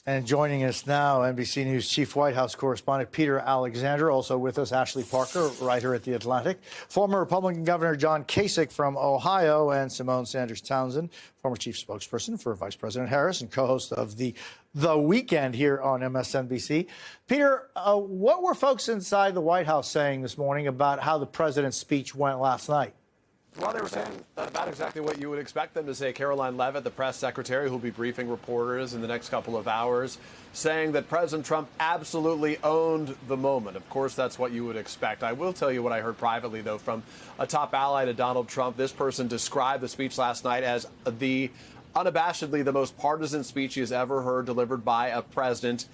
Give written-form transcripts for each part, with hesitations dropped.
And joining us now, NBC News Chief White House Correspondent Peter Alexander. Also with us, Ashley Parker, writer at The Atlantic. Former Republican Governor John Kasich from Ohio, and Symone Sanders Townsend, former chief spokesperson for Vice President Harris and co-host of The Weekend here on MSNBC. Peter, what were folks inside the White House saying this morning about how the president's speech went last night? Well, they were saying about exactly what you would expect them to say. Caroline Leavitt, the press secretary, who will be briefing reporters in the next couple of hours, saying that President Trump absolutely owned the moment. Of course, that's what you would expect. I will tell you what I heard privately, though, from a top ally to Donald Trump. This person described the speech last night as unabashedly the most partisan speech he has ever heard delivered by a president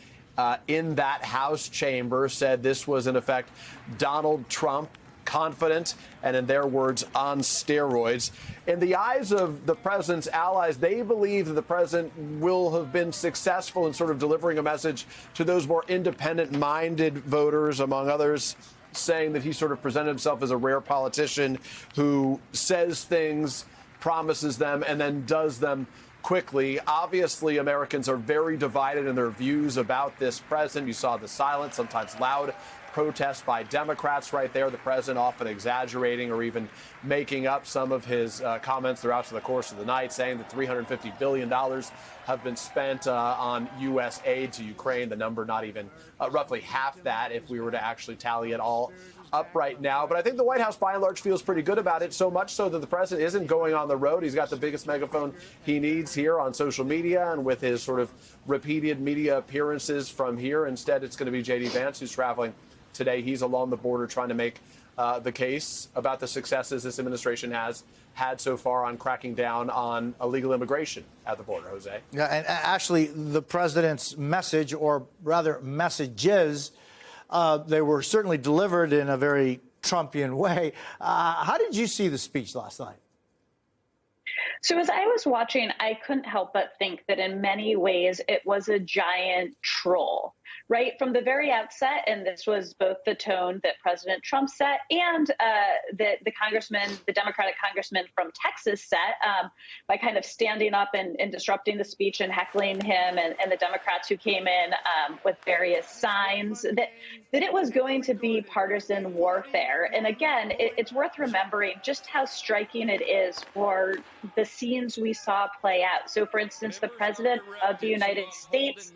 in that House chamber. Said this was, in effect, Donald Trump, confident, and in their words, on steroids. In the eyes of the president's allies, they believe that the president will have been successful in sort of delivering a message to those more independent-minded voters, among others, saying that he sort of presented himself as a rare politician who says things, promises them, and then does them quickly. Obviously, Americans are very divided in their views about this president. You saw the silent, sometimes loud protests by Democrats right there. The president often exaggerating or even making up some of his comments throughout the course of the night, saying that $350 billion have been spent on U.S. aid to Ukraine. The number not even roughly half that if we were to actually tally it all up right now. But I think the White House, by and large, feels pretty good about it, so much so that the president isn't going on the road. He's got the biggest megaphone he needs here on social media and with his sort of repeated media appearances from here. Instead, it's going to be J.D. Vance, who's traveling today. He's along the border trying to make the case about the successes this administration has had so far on cracking down on illegal immigration at the border, Jose. Yeah, and Ashley, the president's message, or rather messages, they were certainly delivered in a very Trumpian way. How did you see the speech last night? So as I was watching, I couldn't help but think that in many ways it was a giant troll, right? From the very outset, and this was both the tone that President Trump set and the congressman, the Democratic congressman from Texas set by kind of standing up and disrupting the speech and heckling him and the Democrats who came in with various signs that it was going to be partisan warfare. And again, it's worth remembering just how striking it is for the scenes we saw play out. So, for instance, the president of the United States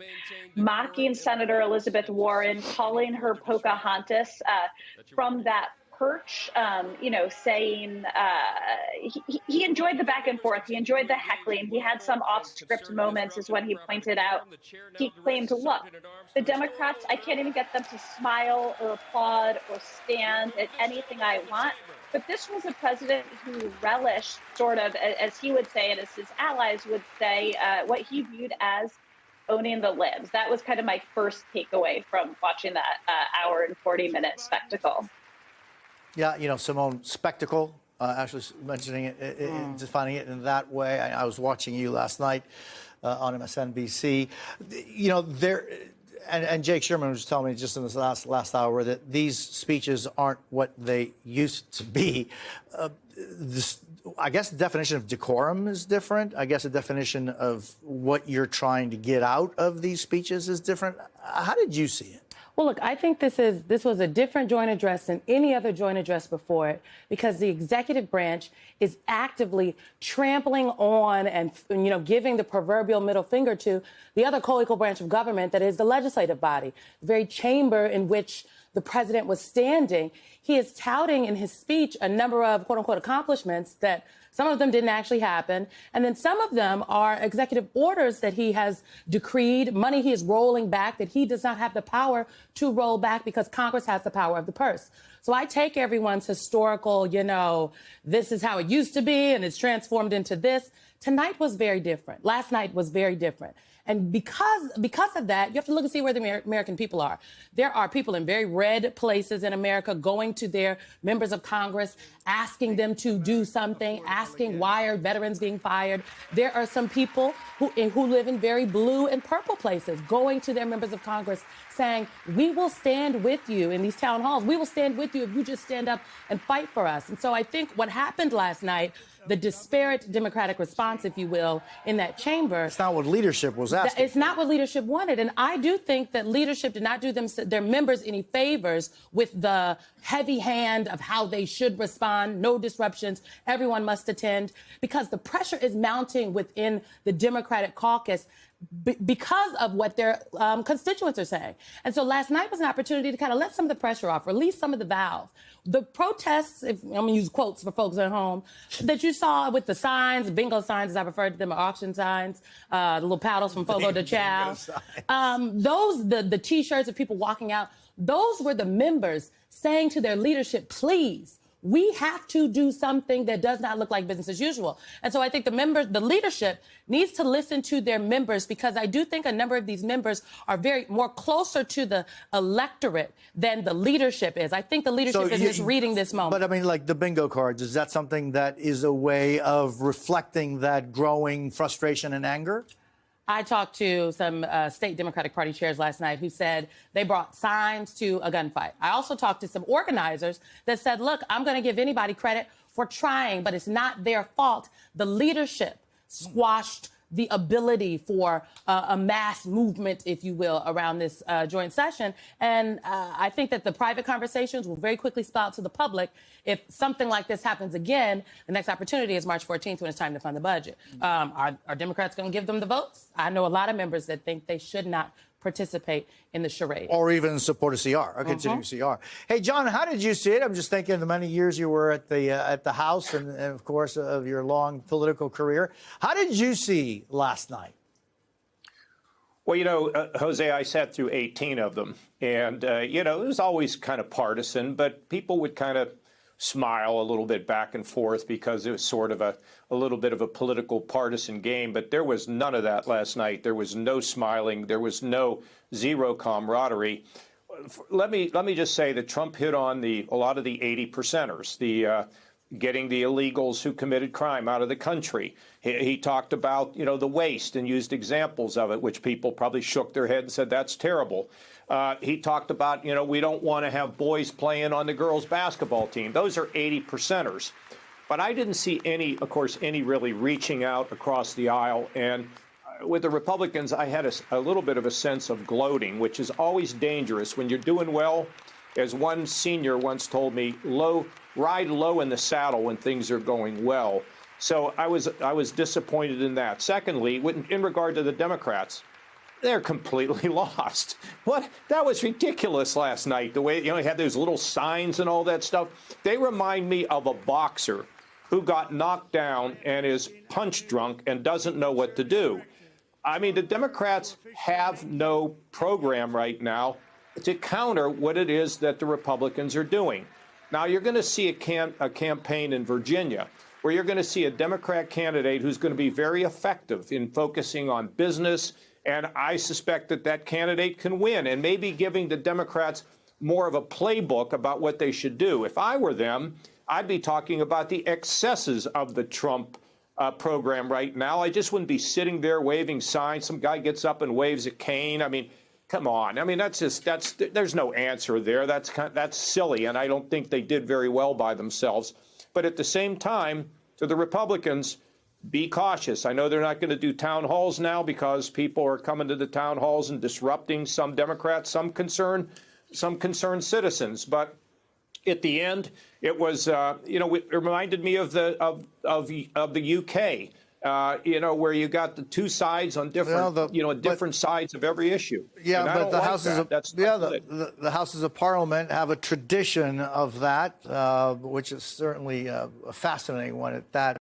mocking Senator Elizabeth Warren, calling her Pocahontas from that perch, saying he enjoyed the back and forth. He enjoyed the heckling. He had some off-script moments, is what he pointed out. He claimed, look, the Democrats, I can't even get them to smile or applaud or stand at anything I want. But this was a president who relished, sort of, as he would say, and as his allies would say, what he viewed as owning the libs. That was kind of my first takeaway from watching that hour and 40-minute spectacle. Yeah, Symone, spectacle, actually mentioning it, defining it in that way. I was watching you last night on MSNBC. And Jake Sherman was telling me just in this last hour that these speeches aren't what they used to be. I guess the definition of decorum is different. I guess the definition of what you're trying to get out of these speeches is different. How did you see it? Well, look, I think this was a different joint address than any other joint address before it, because the executive branch is actively trampling on and, giving the proverbial middle finger to the other co-equal branch of government that is the legislative body, the very chamber in which the president was standing. He is touting in his speech a number of quote unquote accomplishments that some of them didn't actually happen. And then some of them are executive orders that he has decreed, money he is rolling back that he does not have the power to roll back because Congress has the power of the purse. So I take everyone's historical, this is how it used to be and it's transformed into this. Tonight was very different. Last night was very different. And because of that, you have to look and see where the American people are. There are people in very red places in America going to their members of Congress, asking them to do something, asking why are veterans being fired. There are some people who live in very blue and purple places going to their members of Congress saying, we will stand with you in these town halls. We will stand with you if you just stand up and fight for us. And so I think what happened last night the disparate Democratic response, if you will, in that chamber. It's not what leadership was asking. It's not what leadership wanted. And I do think that leadership did not do their members any favors with the heavy hand of how they should respond, no disruptions, everyone must attend, because the pressure is mounting within the Democratic caucus because of what their constituents are saying. And so last night was an opportunity to kind of let some of the pressure off, release some of the valve. The protests, if I'm going to use quotes for folks at home, that you saw with the signs, bingo signs, as I referred to them, or auction signs, the little paddles from Fogo de Chao, the T-shirts of people walking out, those were the members saying to their leadership, please, we have to do something that does not look like business as usual. And so I think the leadership needs to listen to their members, because I do think a number of these members are more closer to the electorate than the leadership is. I think the leadership is misreading this moment. But I mean, like the bingo cards, is that something that is a way of reflecting that growing frustration and anger? I talked to some state Democratic Party chairs last night who said they brought signs to a gunfight. I also talked to some organizers that said, look, I'm going to give anybody credit for trying, but it's not their fault. The leadership squashed the ability for a mass movement, if you will, around this joint session. And I think that the private conversations will very quickly spell out to the public. If something like this happens again, the next opportunity is March 14th when it's time to fund the budget. Are Democrats going to give them the votes? I know a lot of members that think they should not participate in the charade. Or even support a CR, a continuing CR. Hey, John, how did you see it? I'm just thinking of the many years you were at the House and, of course, of your long political career. How did you see last night? Well, you know, Jose, I sat through 18 of them. And, you know, it was always kind of partisan, but people would kind of smile a little bit back and forth because it was sort of a little bit of a political partisan game. But there was none of that last night. There was no smiling. There was zero camaraderie. Let me just say that Trump hit on a lot of the 80%ers, getting the illegals who committed crime out of the country. He talked about, you know, the waste and used examples of it, which people probably shook their head and said, that's terrible. He talked about, you know, we don't want to have boys playing on the girls' basketball team. Those are 80%ers. But I didn't see any really reaching out across the aisle. And with the Republicans, I had a little bit of a sense of gloating, which is always dangerous. When you're doing well, as one senior once told me, ride low in the saddle when things are going well. So I was disappointed in that. Secondly, in regard to the Democrats, they're completely lost. What? That was ridiculous last night, the way, you know, they had those little signs and all that stuff. They remind me of a boxer who got knocked down and is punch drunk and doesn't know what to do. I mean, the Democrats have no program right now to counter what it is that the Republicans are doing. Now, you're going to see a campaign in Virginia where you're going to see a Democrat candidate who's going to be very effective in focusing on business. And I suspect that candidate can win, and maybe giving the Democrats more of a playbook about what they should do. If I were them, I'd be talking about the excesses of the Trump program right now. I just wouldn't be sitting there waving signs. Some guy gets up and waves a cane. I mean, come on. I mean, there's no answer there. That's silly, and I don't think they did very well by themselves. But at the same time, to the Republicans, be cautious. I know they're not going to do town halls now because people are coming to the town halls and disrupting some Democrats, some concerned citizens. But at the end, it was, you know, it reminded me of the UK, you know, where you got the two sides on different, different sides of every issue. Yeah, and but the Houses of Parliament have a tradition of that, which is certainly a fascinating one at that.